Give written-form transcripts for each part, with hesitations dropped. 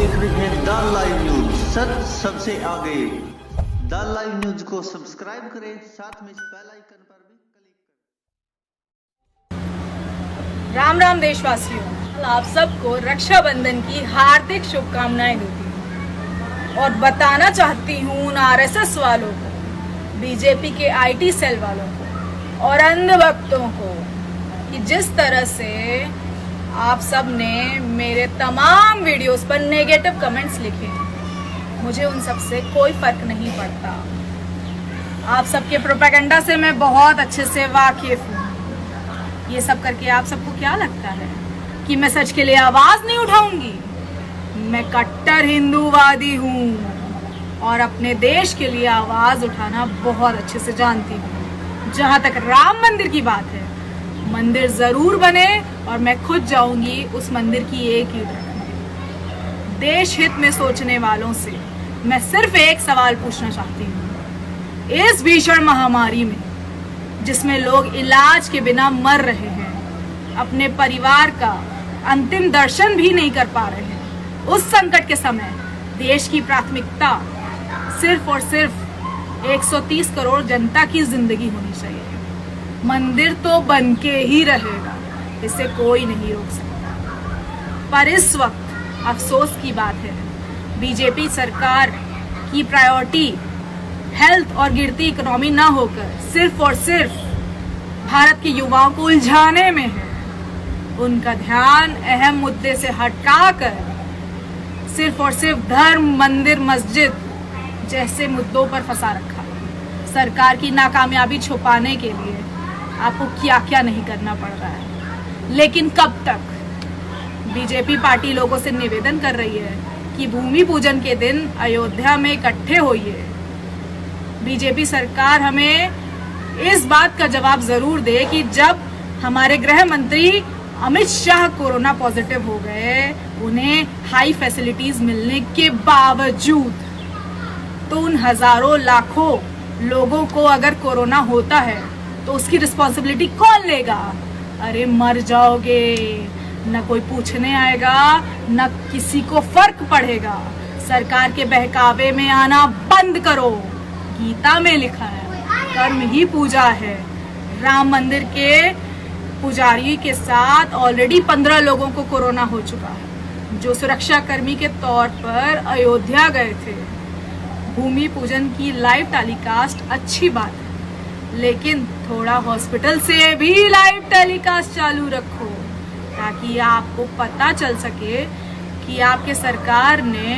देख रहे हैं द लाइव न्यूज, सच सबसे आगे। द लाइव न्यूज को सब्सक्राइब करें, साथ में बेल आइकन पर भी क्लिक करें। राम राम देशवासियों, आप सबको रक्षाबंधन की हार्दिक शुभकामनाएं देती हूँ और बताना चाहती हूँ उन आरएसएस वालों को, बीजेपी के आईटी सेल वालों को और अंधभक्तों को कि जिस तरह से आप सब ने मेरे तमाम वीडियोस पर नेगेटिव कमेंट्स लिखे, मुझे उन सब से कोई फर्क नहीं पड़ता। आप सबके प्रोपेगेंडा से मैं बहुत अच्छे से वाकिफ हूँ। ये सब करके आप सबको क्या लगता है कि मैं सच के लिए आवाज नहीं उठाऊंगी? मैं कट्टर हिंदूवादी हूँ और अपने देश के लिए आवाज उठाना बहुत अच्छे से जानती हूँ। जहाँ तक राम मंदिर की बात है, मंदिर जरूर बने और मैं खुद जाऊंगी उस मंदिर की एक ईंट रखने। देश हित में सोचने वालों से मैं सिर्फ एक सवाल पूछना चाहती हूँ। इस भीषण महामारी में जिसमें लोग इलाज के बिना मर रहे हैं, अपने परिवार का अंतिम दर्शन भी नहीं कर पा रहे हैं, उस संकट के समय देश की प्राथमिकता सिर्फ और सिर्फ 130 करोड़ जनता की जिंदगी होनी चाहिए। मंदिर तो बन के ही रहेगा, इसे कोई नहीं रोक सकता। पर इस वक्त अफसोस की बात है, बीजेपी सरकार की प्रायोरिटी हेल्थ और गिरती इकोनॉमी ना होकर सिर्फ और सिर्फ भारत के युवाओं को उलझाने में है। उनका ध्यान अहम मुद्दे से हटाकर सिर्फ और सिर्फ धर्म, मंदिर, मस्जिद जैसे मुद्दों पर फंसा रखा। सरकार की नाकामयाबी छुपाने के लिए आपको क्या क्या नहीं करना पड़ रहा है। लेकिन कब तक? बीजेपी पार्टी लोगों से निवेदन कर रही है कि भूमि पूजन के दिन अयोध्या में इकट्ठे होइए। बीजेपी सरकार हमें इस बात का जवाब जरूर दे कि जब हमारे गृह मंत्री अमित शाह कोरोना पॉजिटिव हो गए, उन्हें हाई फैसिलिटीज मिलने के बावजूद, तो उन हजारों लाखों लोगों को अगर कोरोना होता है तो उसकी रिस्पॉन्सिबिलिटी कौन लेगा? अरे मर जाओगे, न कोई पूछने आएगा, न किसी को फर्क पड़ेगा। सरकार के बहकावे में आना बंद करो। गीता में लिखा है, कर्म ही पूजा है। राम मंदिर के पुजारी के साथ ऑलरेडी 15 लोगों को कोरोना हो चुका है, जो सुरक्षा कर्मी के तौर पर अयोध्या गए थे। भूमि पूजन की लाइव टेलीकास्ट अच्छी बात है, लेकिन थोड़ा हॉस्पिटल से भी लाइव टेलीकास्ट चालू रखो ताकि आपको पता चल सके कि आपके सरकार ने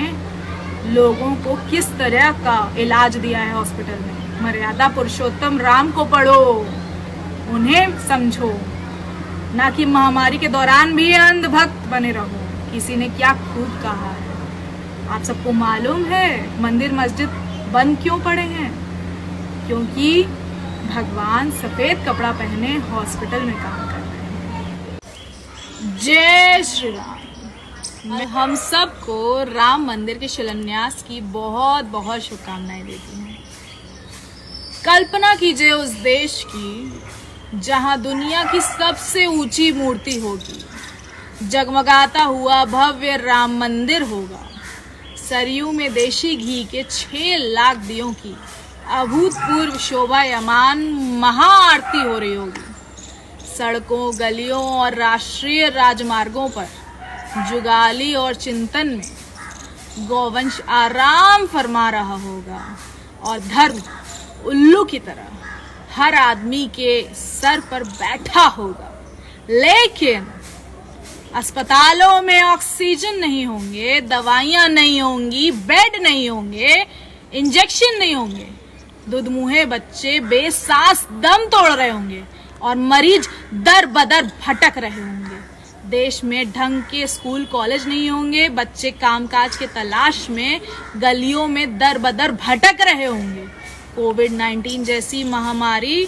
लोगों को किस तरह का इलाज दिया है हॉस्पिटल में। मर्यादा पुरुषोत्तम राम को पढ़ो, उन्हें समझो, ना कि महामारी के दौरान भी अंधभक्त बने रहो। किसी ने क्या खुद कहा है? आप सबको मालूम है मंदिर मस्जिद बंद क्यों पड़े हैं? क्योंकि भगवान सफेद कपड़ा पहने हॉस्पिटल में काम कर रहे हैं। जय श्री राम। मैं हम सबको राम मंदिर के शिलान्यास की बहुत बहुत शुभकामनाएं देती हूँ। कल्पना कीजिए उस देश की जहां दुनिया की सबसे ऊंची मूर्ति होगी, जगमगाता हुआ भव्य राम मंदिर होगा, सरयू में देशी घी के 6 लाख दियों की अभूतपूर्व शोभायमान महाआरती हो रही होगी। सड़कों, गलियों और राष्ट्रीय राजमार्गों पर जुगाली और चिंतन में गौवंश आराम फरमा रहा होगा और धर्म उल्लू की तरह हर आदमी के सर पर बैठा होगा। लेकिन अस्पतालों में ऑक्सीजन नहीं होंगे, दवाइयां नहीं होंगी, बेड नहीं होंगे, इंजेक्शन नहीं होंगे। दुधमुहे बच्चे बेसांस दम तोड़ रहे होंगे और मरीज दर बदर भटक रहे होंगे। देश में ढंग के स्कूल कॉलेज नहीं होंगे, बच्चे कामकाज के तलाश में गलियों में दर बदर भटक रहे होंगे। कोविड-19 जैसी महामारी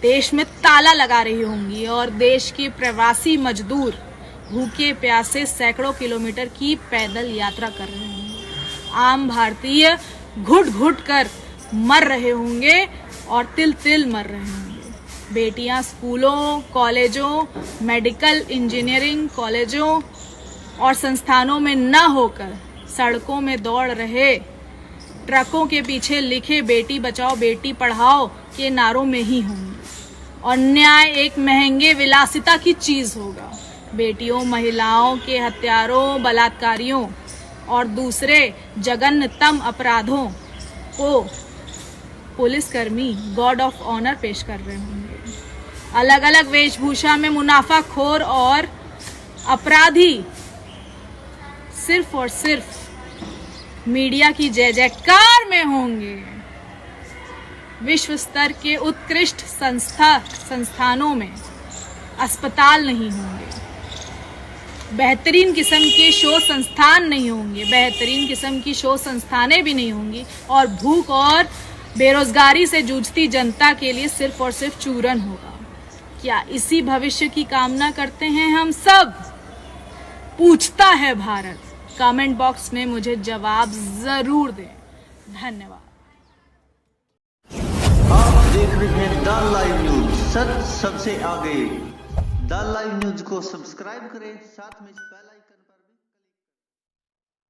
देश में ताला लगा रही होंगी और देश के प्रवासी मजदूर भूखे प्यासे सैकड़ों किलोमीटर की पैदल यात्रा कर रहे होंगे। आम भारतीय घुट घुट कर मर रहे होंगे और तिल तिल मर रहे होंगे। बेटियां स्कूलों, कॉलेजों, मेडिकल इंजीनियरिंग कॉलेजों और संस्थानों में न होकर सड़कों में दौड़ रहे ट्रकों के पीछे लिखे बेटी बचाओ बेटी पढ़ाओ के नारों में ही होंगे। और न्याय एक महंगे विलासिता की चीज होगा। बेटियों, महिलाओं के हत्यारों, बलात्कारियों और दूसरे जघन्यतम अपराधों को पुलिसकर्मी गॉड ऑफ ऑनर पेश कर रहे होंगे। अलग अलग वेशभूषा में मुनाफाखोर और अपराधी सिर्फ और सिर्फ मीडिया की जय जयकार में होंगे। विश्व स्तर के उत्कृष्ट संस्थानों में अस्पताल नहीं होंगे, बेहतरीन किस्म के शोध संस्थान नहीं होंगे, बेहतरीन किस्म की शोध संस्थानें भी नहीं होंगी, और भूख और बेरोजगारी से जूझती जनता के लिए सिर्फ और सिर्फ चूरन होगा। क्या इसी भविष्य की कामना करते हैं हम सब? पूछता है भारत। कमेंट बॉक्स में मुझे जवाब जरूर दें। धन्यवाद। आप देख रहे हैं द लाइव न्यूज, सच सबसे आगे। द लाइव न्यूज को सब्सक्राइब करें, साथ में बेल आइकन